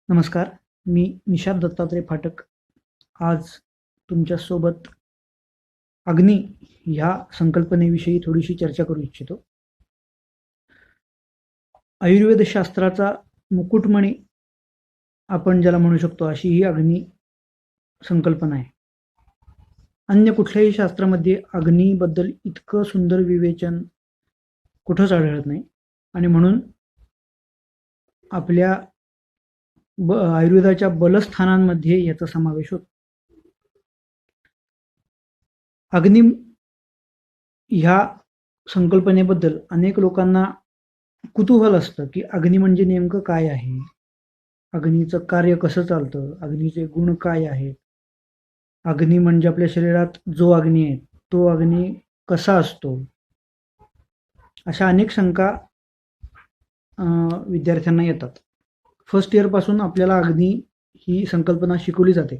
नमस्कार. मी निषाद दत्तात्रय फाटक आज तुमच्यासोबत अग्नी ह्या संकल्पनेविषयी थोडीशी चर्चा करू इच्छितो. आयुर्वेद शास्त्राचा मुकुटमणी आपण ज्याला म्हणू शकतो अशी ही अग्नी संकल्पना आहे. अन्य कुठल्याही शास्त्रामध्ये अग्नीबद्दल इतकं सुंदर विवेचन कुठंच आढळत नाही आणि म्हणून आपल्या आयुर्वेदाच्या बलस्थानांमध्ये याचा समावेश होतो. अग्नी ह्या संकल्पनेबद्दल अनेक लोकांना कुतूहल असतं की अग्नी म्हणजे नेमकं काय आहे, अग्नीचं कार्य कसं चालतं, अग्नीचे गुण काय आहेत, अग्नी म्हणजे आपल्या शरीरात जो अग्नी आहे तो अग्नी कसा असतो, अशा अनेक शंका विद्यार्थ्यांना येतात. फर्स्ट इयर पासून आपल्याला अग्नी ही संकल्पना शिकवली जाते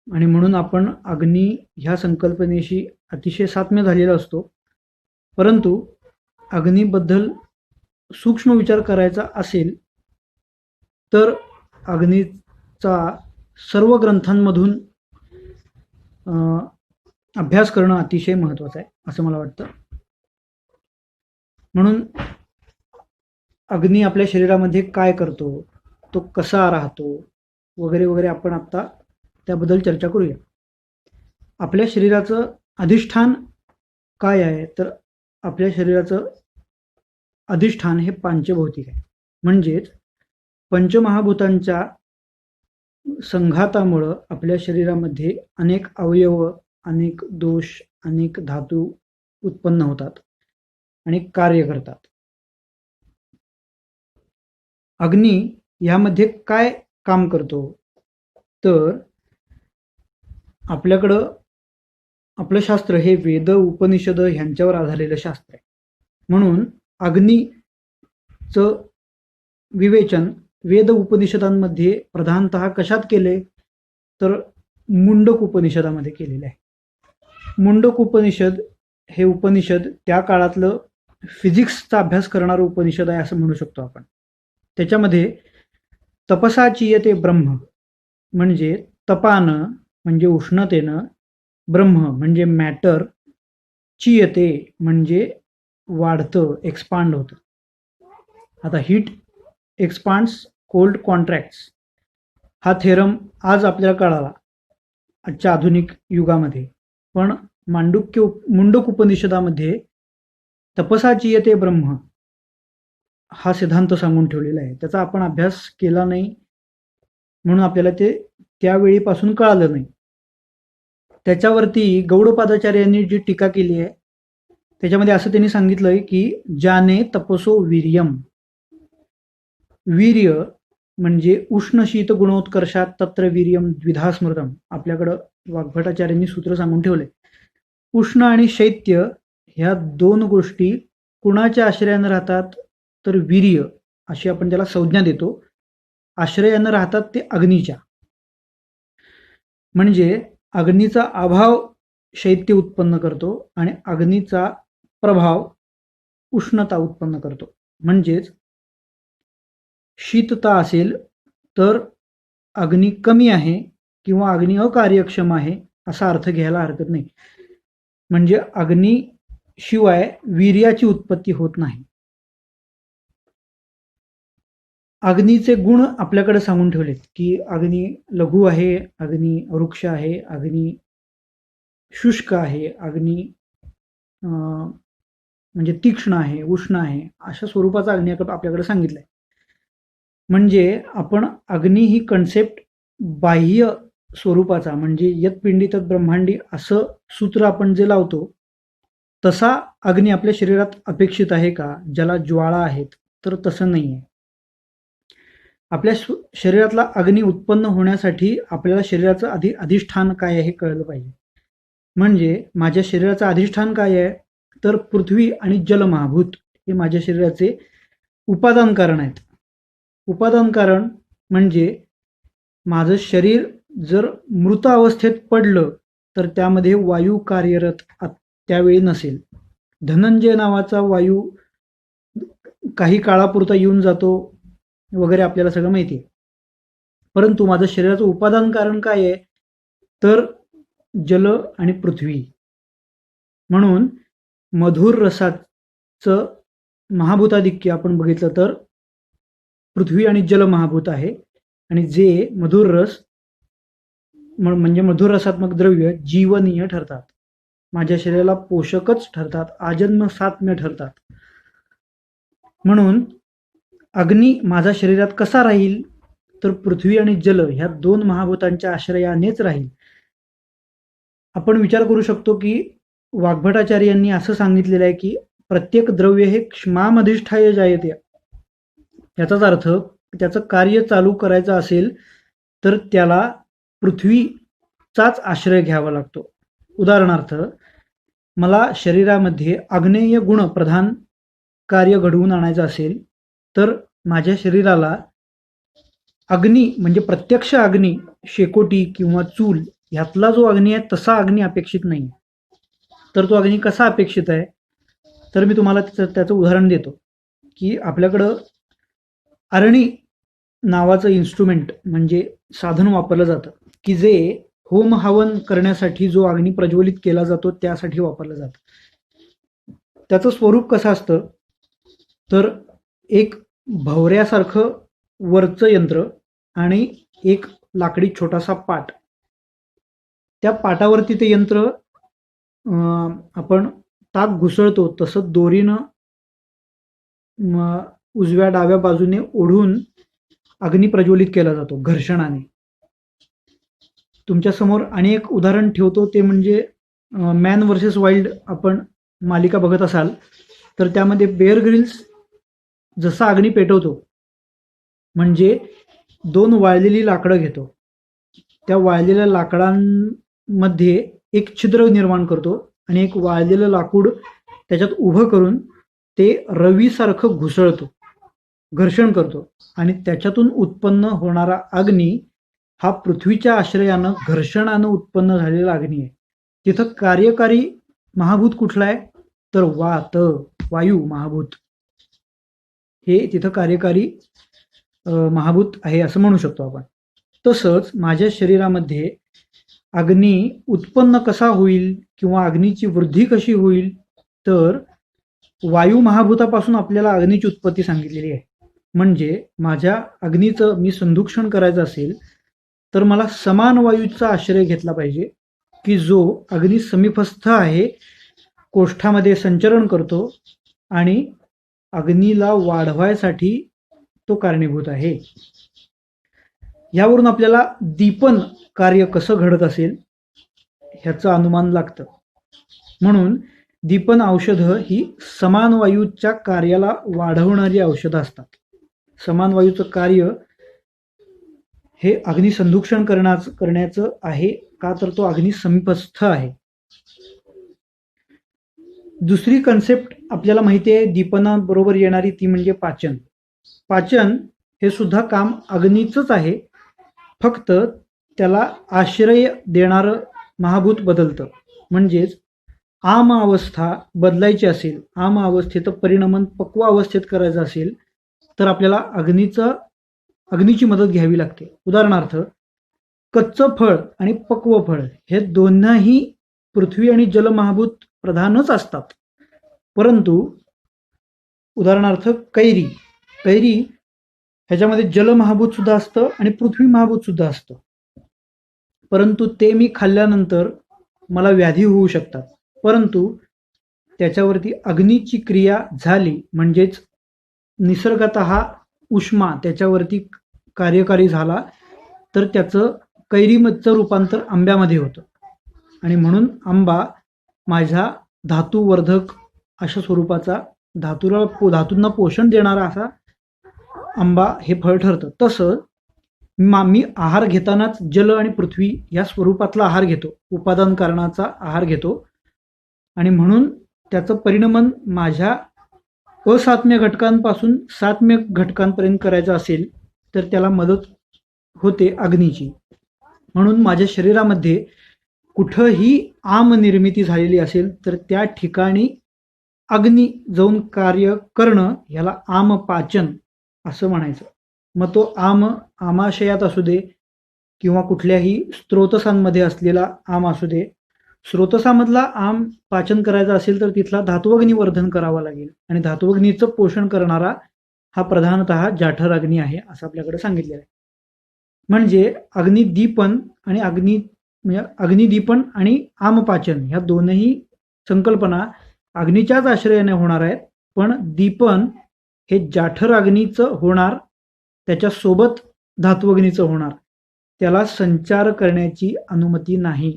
आणि म्हणून आपण अग्नी ह्या संकल्पनेशी अतिशय साम्य झालेला असतो. परंतु अग्नीबद्दल सूक्ष्म विचार करायचा असेल तर अग्नीचा सर्व ग्रंथांमधून अभ्यास करणं अतिशय महत्त्वाचं आहे असं मला वाटतं. म्हणून अग्नी आपल्या शरीरामध्ये काय करतो, तो कसा राहतो वगैरे वगैरे आपण आत्ता त्याबद्दल चर्चा करूया. आपल्या शरीराचं अधिष्ठान काय आहे, तर आपल्या शरीराचं अधिष्ठान हे पांचभौतिक आहे. म्हणजेच पंचमहाभूतांच्या संघातामुळं आपल्या शरीरामध्ये अनेक अवयव, अनेक दोष, अनेक धातू उत्पन्न होतात आणि कार्य करतात. अग्नी यामध्ये काय काम करतो, तर आपल्याकडं आपलं शास्त्र हे वेद उपनिषद ह्यांच्यावर आधारलेलं शास्त्र आहे. म्हणून अग्नीचं विवेचन वेद उपनिषदांमध्ये प्रधानतः कशात केले, तर मुंडक उपनिषदामध्ये केलेले आहे. मुंडक उपनिषद हे उपनिषद त्या काळातलं फिजिक्सचा अभ्यास करणारं उपनिषद आहे असं म्हणू शकतो आपण. त्याच्यामध्ये तपसा चीयते ब्रह्म म्हणजे तपानं म्हणजे उष्णतेनं, ब्रह्म म्हणजे मॅटर, चीयते म्हणजे वाढतं, एक्सपांड होतं. आता हीट एक्सपांड्स, कोल्ड कॉन्ट्रॅक्ट्स हा थेरम आज आपल्याला कळाला आजच्या आधुनिक युगामध्ये. पण मुंडक उपनिषदामध्ये तपसा चीयते ब्रह्म हा सिद्धांत सांगून ठेवलेला आहे. त्याचा आपण अभ्यास केला नाही म्हणून आपल्याला ते त्यावेळीपासून कळालं नाही. त्याच्यावरती गौडपादाचार्यांनी जी टीका केली आहे त्याच्यामध्ये असं त्यांनी सांगितलंय की ज्याने तपसो वीर्यम, वीर्य म्हणजे उष्ण शीत गुणोत्कर्षात तत्र वीर्यम द्विधा स्मृतम. आपल्याकडं वाग्भटाचार्यांनी सूत्र सांगून ठेवले. उष्ण आणि शैत्य ह्या दोन गोष्टी कुणाच्या आश्रयानं राहतात, तर वीर्य अशी आपण त्याला संज्ञा देतो. आश्रयानं राहतात ते अग्नीच्या. म्हणजे अग्नीचा अभाव शैत्य उत्पन्न करतो आणि अग्नीचा प्रभाव उष्णता उत्पन्न करतो. म्हणजेच शीतता असेल तर अग्नी कमी आहे किंवा अग्नी अकार्यक्षम आहे असा अर्थ घ्यायला हरकत नाही. म्हणजे अग्नी शिवाय वीर्याची उत्पत्ती होत नाही. अग्नीचे गुण आपल्याकडे सांगून ठेवलेत की अग्नी लघु आहे, अग्नी वृक्ष आहे, अग्नी शुष्क आहे, अग्नी म्हणजे तीक्ष्ण आहे, उष्ण आहे, अशा स्वरूपाचा अग्नी आपल्याकडे सांगितलंय. म्हणजे आपण अग्नी ही कन्सेप्ट बाह्य स्वरूपाचा म्हणजे यत्पिंडी तत् ब्रह्मांडी असं सूत्र आपण जे लावतो तसा अग्नी आपल्या शरीरात अपेक्षित आहे का, ज्याला ज्वाळा आहेत, तर तसं नाही आहे. आपल्या शरीरातला अग्नी उत्पन्न होण्यासाठी आपल्याला शरीराचं अधिष्ठान काय आहे हे कळलं पाहिजे. म्हणजे माझ्या शरीराचं अधिष्ठान काय आहे, तर पृथ्वी आणि जल महाभूत हे माझ्या शरीराचे उपादान कारण आहेत. उपादान कारण म्हणजे माझं शरीर जर मृत अवस्थेत पडलं तर त्यामध्ये वायू कार्यरत त्यावेळी नसेल. धनंजय नावाचा वायू काही काळापुरता येऊन जातो, वगैरे आपल्याला सगळं माहिती आहे. परंतु माझं शरीराचं उपादान कारण काय आहे, तर जल आणि पृथ्वी. म्हणून मधुर रसाचं महाभूताधिक्य आपण बघितलं तर पृथ्वी आणि जल महाभूत आहे. आणि जे मधुर रस म्हणजे मधुर रसात्मक द्रव्य जीवनीय ठरतात, माझ्या शरीराला पोषकच ठरतात, आजन्म सात्म्य ठरतात. म्हणून अग्नी माझ्या शरीरात कसा राहील, तर पृथ्वी आणि जल ह्या दोन महाभूतांच्या आश्रयानेच राहील. आपण विचार करू शकतो की वाग्भटाचार्य यांनी असं सांगितलेलं आहे की प्रत्येक द्रव्य हे क्ष्मामधिष्ठाय जायते. याचाच अर्थ त्याचं कार्य चालू करायचं असेल तर त्याला पृथ्वीचाच आश्रय घ्यावा लागतो. उदाहरणार्थ, मला शरीरामध्ये आग्नेय गुण प्रधान कार्य घडवून आणायचं असेल तर माझ्या शरीराला अग्नी म्हणजे प्रत्यक्ष अग्नी, शेकोटी किंवा चूल ह्यातला जो अग्नी आहे तसा अग्नी अपेक्षित नाही. तर तो अग्नी कसा अपेक्षित आहे, तर मी तुम्हाला त्याचं उदाहरण देतो की आपल्याकडं अरणी नावाचं इन्स्ट्रुमेंट म्हणजे साधन वापरलं जातं की जे होम हवन करण्यासाठी जो अग्नी प्रज्वलित केला जातो त्यासाठी वापरलं जातं. त्याचं स्वरूप कसं असतं, तर एक भवऱ्यासारखं वरचं यंत्र आणि एक लाकडी छोटासा पाट. त्या पाटावरती ते यंत्र आपण ताक घुसळतो तसं दोरीनं उजव्या डाव्या बाजूने ओढून अग्नी प्रज्वलित केला जातो घर्षणाने. तुमच्या समोर आणि एक उदाहरण ठेवतो, ते म्हणजे मॅन वर्सेस वाईल्ड आपण मालिका बघत असाल तर त्यामध्ये बेअर ग्रिल्स जसा अग्नी पेटवतो, म्हणजे 2 वाळलेली लाकडं घेतो, त्या वाळलेल्या लाकडांमध्ये एक छिद्र निर्माण करतो आणि एक वाळलेलं लाकूड त्याच्यात उभं करून ते रवीसारखं घुसळतो, घर्षण करतो आणि त्याच्यातून उत्पन्न होणारा अग्नी हा पृथ्वीच्या आश्रयानं घर्षणानं उत्पन्न झालेला अग्नी आहे. तिथं कार्यकारी महाभूत कुठला आहे, तर वायू महाभूत हे तिथं कार्यकारी महाभूत आहे असं म्हणू शकतो आपण. तसंच माझ्या शरीरामध्ये अग्नी उत्पन्न कसा होईल किंवा अग्नीची वृद्धी कशी होईल, तर वायू महाभूतापासून आपल्याला अग्नीची उत्पत्ती सांगितलेली आहे. म्हणजे माझ्या अग्नीचं मी संदूषण करायचं असेल तर मला समान वायूचा आश्रय घेतला पाहिजे की जो अग्नी समीपस्थ आहे, कोष्ठामध्ये संचरण करतो आणि अग्नीला वाढवायसाठी तो कारणीभूत आहे. यावरून आपल्याला दीपन कार्य कसं घडत असेल ह्याचं अनुमान लागतं. म्हणून दीपन औषधं ही समान वायूच्या कार्याला वाढवणारी औषधं असतात. समान वायूचं कार्य हे अग्नी संदूषण करण्याचं आहे का, तर तो अग्नी समीपस्थ आहे. दुसरी कन्सेप्ट आपल्याला माहिती आहे दीपनाबरोबर येणारी, ती म्हणजे पाचन. पाचन हे सुद्धा काम अग्नीचंच आहे, फक्त त्याला आश्रय देणारं महाभूत बदलतं. म्हणजेच आम अवस्था बदलायची असेल, आम अवस्थेचं परिणमन पक्व अवस्थेत करायचं असेल तर आपल्याला अग्नीची मदत घ्यावी लागते. उदाहरणार्थ, कच्चं फळ आणि पक्व फळ हे दोन्ही पृथ्वी आणि जल महाभूत प्रधानच असतात. परंतु उदाहरणार्थ कैरी ह्याच्यामध्ये जल महाभूत सुद्धा असतं आणि पृथ्वी महाभूत सुद्धा असतं. परंतु ते मी खाल्ल्यानंतर मला व्याधी होऊ शकतात. परंतु त्याच्यावरती अग्नीची क्रिया झाली म्हणजेच निसर्गतः उष्मा त्याच्यावरती कार्यकारी झाला तर त्याचं कैरीमधचं रूपांतर आंब्यामध्ये होतं आणि म्हणून आंबा माझ्या धातुवर्धक अशा स्वरूपाचा, धातूंना पोषण देणारा असा आंबा हे फळ ठरतं. तसं मी आहार घेतानाच जल आणि पृथ्वी या स्वरूपातला आहार घेतो, उपादान कारणाचा आहार घेतो आणि म्हणून त्याचं परिणमन माझ्या असात्म्य घटकांपासून सात्म्य घटकांपर्यंत करायचं असेल तर त्याला मदत होते अग्नीची. म्हणून माझ्या शरीरामध्ये कुठंही आम निर्मिती झालेली असेल तर त्या ठिकाणी अग्नी जाऊन कार्य करणं याला आम पाचन असं म्हणायचं. मग तो आमाशयात असू दे किंवा कुठल्याही स्रोतसांमध्ये असलेला आम असू दे. स्रोतसामधला आम पाचन करायचा असेल तर तिथला धात्वग्नी वर्धन करावा लागेल आणि धात्वग्नीचं पोषण करणारा हा प्रधानतः जाठर अग्नी आहे असं आपल्याकडे सांगितलेलं आहे. म्हणजे अग्निदीपन आणि अग्निदीपन आणि आमपाचन ह्या दोनही संकल्पना अग्नीच्याच आश्रयाने होणार आहेत, पण दीपन हे जाठर अग्नीचं होणार, त्याच्यासोबत धात्वग्नीचं होणार. त्याला संचार करण्याची अनुमती नाही.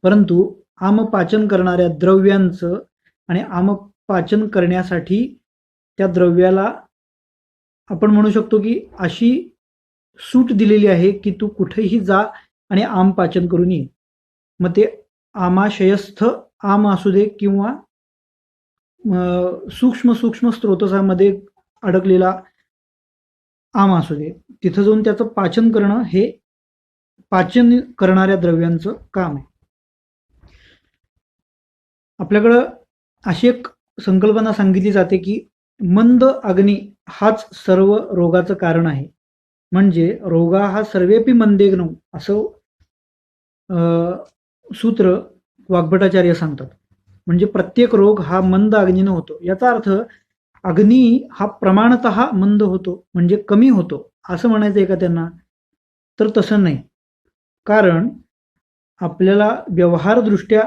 परंतु आमपाचन करणाऱ्या द्रव्यांचं आणि आमपाचन करण्यासाठी त्या द्रव्याला आपण म्हणू शकतो की अशी सूट दिलेली आहे की तू कुठेही जा आणि आम पाचन करून ये. मग ते आमाशयस्थ आम असू दे किंवा सूक्ष्म सूक्ष्म स्रोतसामध्ये अडकलेला आम असू दे, तिथं जाऊन त्याचं पाचन करणं हे पाचन करणाऱ्या द्रव्यांचं काम आहे. आपल्याकडं अशी एक संकल्पना सांगितली जाते की मंद अग्नी हाच सर्व रोगाचं कारण आहे. म्हणजे रोगा हा सर्वेपी मंदेग्नो असं सूत्र वाग्भटाचार्य सांगतात. म्हणजे प्रत्येक रोग हा मंद अग्नीनं होतो. याचा अर्थ अग्नी हा प्रमाणतः मंद होतो म्हणजे कमी होतो असं म्हणायचं आहे का त्यांना? तर तसं नाही. कारण आपल्याला व्यवहारदृष्ट्या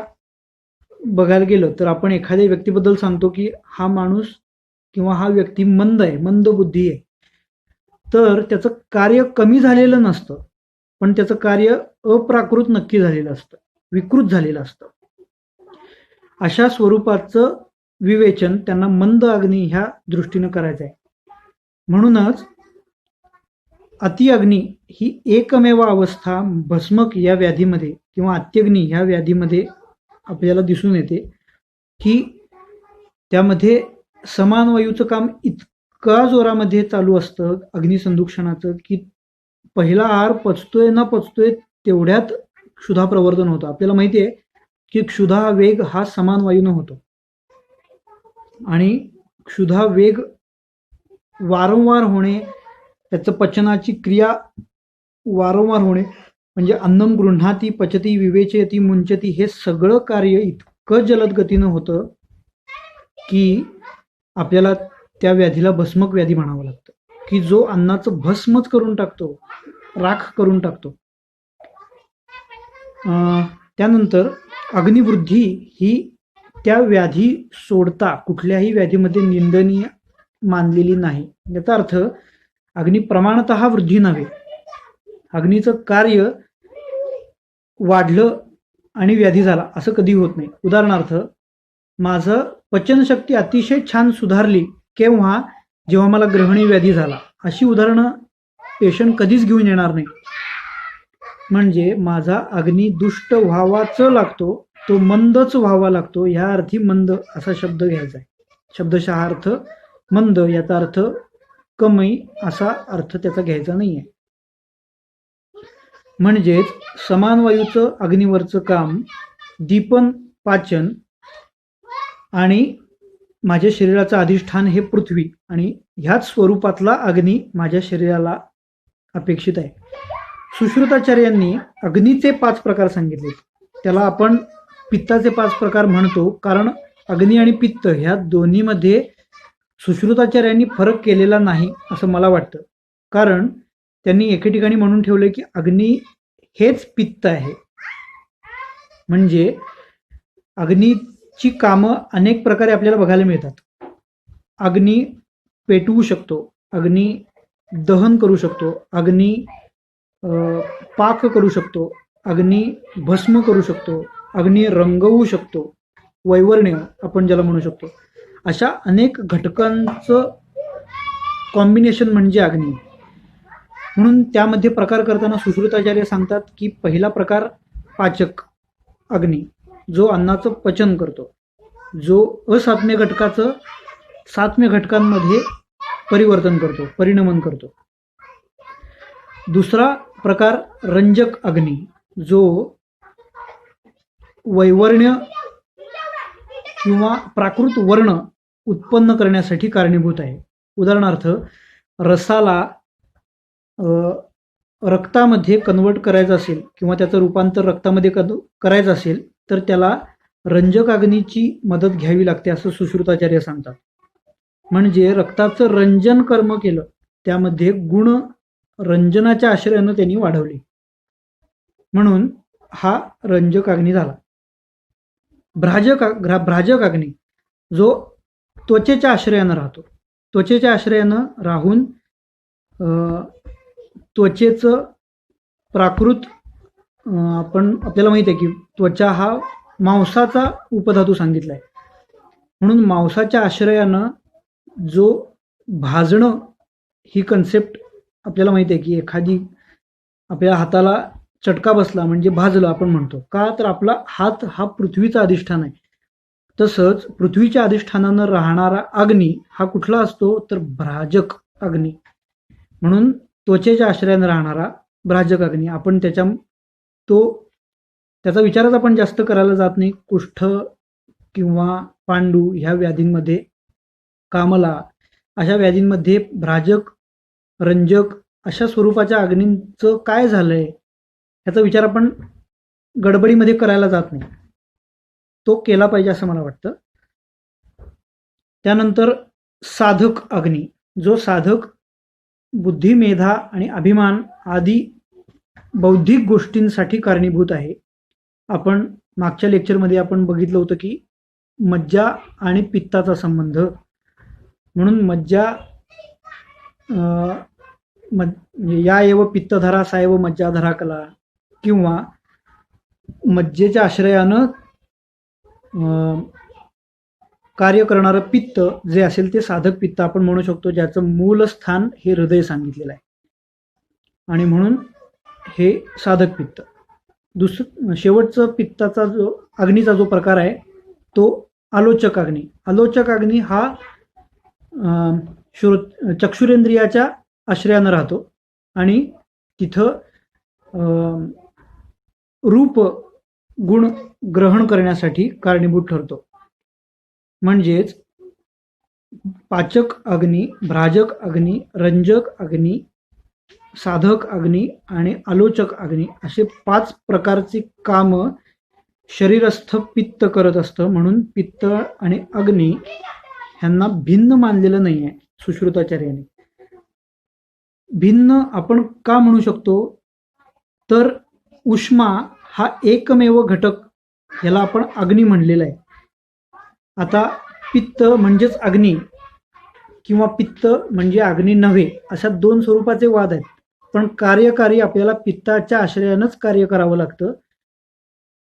बघायला गेलं तर आपण एखाद्या व्यक्तीबद्दल सांगतो की हा माणूस किंवा हा व्यक्ती मंद आहे, मंद बुद्धी आहे. तर त्याचं कार्य कमी झालेलं नसतं, पण त्याचं कार्य अप्राकृत नक्की झालेलं असतं, विकृत झालेलं असतं. अशा स्वरूपाचं विवेचन त्यांना मंद अग्नी ह्या दृष्टीनं करायचं आहे. म्हणूनच अतिअग्नी ही एकमेव अवस्था भस्मक या व्याधीमध्ये किंवा अत्यग्नी ह्या व्याधीमध्ये आपल्याला दिसून येते की त्यामध्ये समान वायूचं काम इतका जोरामध्ये चालू असतं अग्निसंदूषणाचं की पहिला आहार पचतोय ना पचतोय तेवढ्यात क्षुधा प्रवर्धन होतं. आपल्याला माहिती आहे की क्षुधा वेग हा समान वायूनं होतो आणि क्षुधा वेग वारंवार होणे, त्याचं पचनाची क्रिया वारंवार होणे म्हणजे अन्नम गृह्णाती पचती विवेचयती मुंचती हे सगळं कार्य इतकं जलद गतीनं होतं की आपल्याला त्या व्याधीला भस्मक व्याधी म्हणावं लागतं की जो अन्नाचं भस्मच करून टाकतो, राख करून टाकतो. त्यानंतर अग्निवृद्धी ही त्या व्याधी सोडता कुठल्याही व्याधीमध्ये निंदनीय मानलेली नाही. याचा अर्थ अग्नी प्रमाणतः वृद्धी नव्हे. अग्नीचं कार्य वाढलं आणि व्याधी झाला असं कधी होत नाही. उदाहरणार्थ माझं पचनशक्ती अतिशय छान सुधारली केव्हा, जेव्हा मला ग्रहणी व्याधी झाला. अशी उदाहरणं पेशंट कधीच घेऊन येणार नाही. म्हणजे माझा अग्नी दुष्ट व्हावाच लागतो, तो मंदच व्हावा लागतो. ह्या अर्थी मंद असा शब्द घ्यायचा आहे. शब्दशः अर्थ मंद, याचा अर्थ कमी असा अर्थ त्याचा घ्यायचा नाहीये. म्हणजेच समान वायूचं अग्नीवरचं काम, दीपन पाचन आणि माझ्या शरीराचं अधिष्ठान हे पृथ्वी आणि ह्याच स्वरूपातला अग्नी माझ्या शरीराला अपेक्षित आहे. सुश्रुताचार्यांनी अग्नीचे 5 प्रकार सांगितले. त्याला आपण पित्ताचे 5 प्रकार म्हणतो कारण अग्नी आणि पित्त ह्या दोन्हीमध्ये सुश्रुताचार्यांनी फरक केलेला नाही असं मला वाटतं. कारण त्यांनी एके ठिकाणी म्हणून ठेवले की अग्नी हेच पित्त आहे. म्हणजे अग्नीची कामं अनेक प्रकारे आपल्याला बघायला मिळतात. अग्नी पेटवू शकतो, अग्नी दहन करू शकतो, अग्नी पाक करू शकतो, अग्नी भस्म करू शकतो, अग्नी रंगवू शकतो, वैवर्ण्य आपण ज्याला म्हणू शकतो. अशा अनेक घटकांचं कॉम्बिनेशन म्हणजे अग्नी. म्हणून त्यामध्ये प्रकार करताना सुश्रुताचार्य सांगतात की पहिला प्रकार पाचक अग्नी, जो अन्नाचं पचन करतो, जो असात्म्य घटकाचं सात्म्य घटकांमध्ये परिवर्तन करतो, परिणमन करतो. दुसरा प्रकार रंजक अग्नी, जो वैवर्ण्य किंवा प्राकृत वर्ण उत्पन्न करण्यासाठी कारणीभूत आहे. उदाहरणार्थ रसाला रक्तामध्ये कन्वर्ट करायचं असेल किंवा त्याचं रूपांतर रक्तामध्ये करायचं असेल तर त्याला रंजक अग्नीची मदत घ्यावी लागते असं सुश्रुताचार्य सांगतात. म्हणजे रक्ताचं रंजन कर्म केलं, त्यामध्ये गुण रंजनाच्या आश्रयानं त्यांनी वाढवले, म्हणून हा रंजक अग्नी झाला. भ्राजक अग्नी जो त्वचेच्या आश्रयानं राहतो, त्वचेच्या आश्रयानं राहून त्वचेचं प्राकृत आपल्याला माहिती आहे की त्वचा हा मांसाचा उपधातू सांगितलाय, म्हणून मांसाच्या आश्रयानं जो भाजणं ही कन्सेप्ट आपल्याला माहिती आहे की एखादी आपल्या हाताला चटका बसला म्हणजे भाजलं आपण म्हणतो का, तर आपला हात हा पृथ्वीचा अधिष्ठान आहे. तसंच पृथ्वीच्या अधिष्ठानानं राहणारा अग्नी हा कुठला असतो तर भ्राजक अग्नी, म्हणून त्वचेच्या आश्रयानं राहणारा भ्राजक अग्नी. आपण त्याचा विचारच आपण जास्त करायला जात नाही. कुष्ठ किंवा पांडू ह्या व्याधींमध्ये, कामला अशा व्याधींमध्ये भ्राजक रंजक अशा स्वरूपाच्या अग्नींचं काय झालंय याचा विचार आपण गडबडीमध्ये करायला जात नाही, तो केला पाहिजे असं मला वाटतं. त्यानंतर साधक अग्नी, जो साधक बुद्धी, मेधा आणि अभिमान आदी बौद्धिक गोष्टींसाठी कारणीभूत आहे. आपण मागच्या लेक्चरमध्ये आपण बघितलं होतं की मज्जा आणि पित्ताचा संबंध, म्हणून मज्जा या एव पित्तधरा सा एव मज्जाधरा कला, किंवा मज्जेच्या आश्रयानं कार्य करणारं पित्त जे असेल ते साधक पित्त आपण म्हणू शकतो, ज्याचं मूल स्थान हे हृदय सांगितलेलं आहे, आणि म्हणून हे साधक पित्त. शेवटचं पित्ताचा जो अग्नीचा जो प्रकार आहे तो आलोचक अग्नी. आलोचक अग्नी हा चक्षुरेंद्रियाच्या आश्रयानं राहतो आणि तिथं रूप गुण ग्रहण करण्यासाठी कारणीभूत ठरतो. म्हणजेच पाचक अग्नी, भ्राजक अग्नी, रंजक अग्नी, साधक अग्नी आणि आलोचक अग्नी असे 5 प्रकारची कामं शरीरस्थ पित्त करत असतं. म्हणून पित्त आणि अग्नी ह्यांना भिन्न मानलेलं नाही आहे सुश्रुताचार्याने. भिन्न आपण का म्हणू शकतो तर उष्मा हा एकमेव घटक, ह्याला आपण अग्नी म्हणलेला आहे. आता पित्त म्हणजेच अग्नी किंवा पित्त म्हणजे अग्नी नव्हे अशा 2 स्वरूपाचे वाद आहेत, पण कार्यकारी आपल्याला पित्ताच्या आश्रयानंच कार्य करावं लागतं.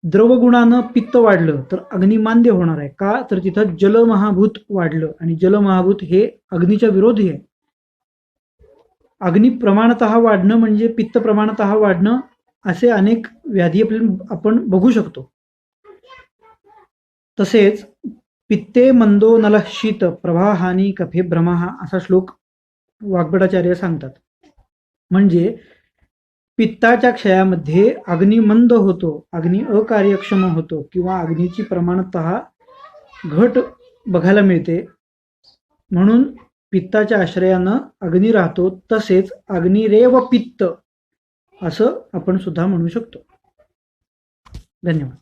द्रवगुणानं पित्त वाढलं तर अग्निमांद्य होणार आहे का, तर तिथं जलमहाभूत वाढलं आणि जलमहाभूत हे अग्नीच्या विरोधी आहे. अग्नी प्रमाणतः वाढणं म्हणजे पित्त प्रमाणतः वाढणं असे अनेक व्याधी आपण बघू शकतो. तसेच पित्ते मंदो नलः शीत प्रवाहानी कफे भ्रमः असा श्लोक वाग्भटाचार्य सांगतात. म्हणजे पित्ताच्या क्षयामध्ये अग्नी मंद होतो, अग्नी अकार्यक्षम होतो किंवा अग्नीची प्रमाणतः घट बघायला मिळते, म्हणून पित्ताच्या आश्रयानं अग्नी राहतो. तसेच अग्निरेव पित्त असं आपण सुद्धा म्हणू शकतो. धन्यवाद.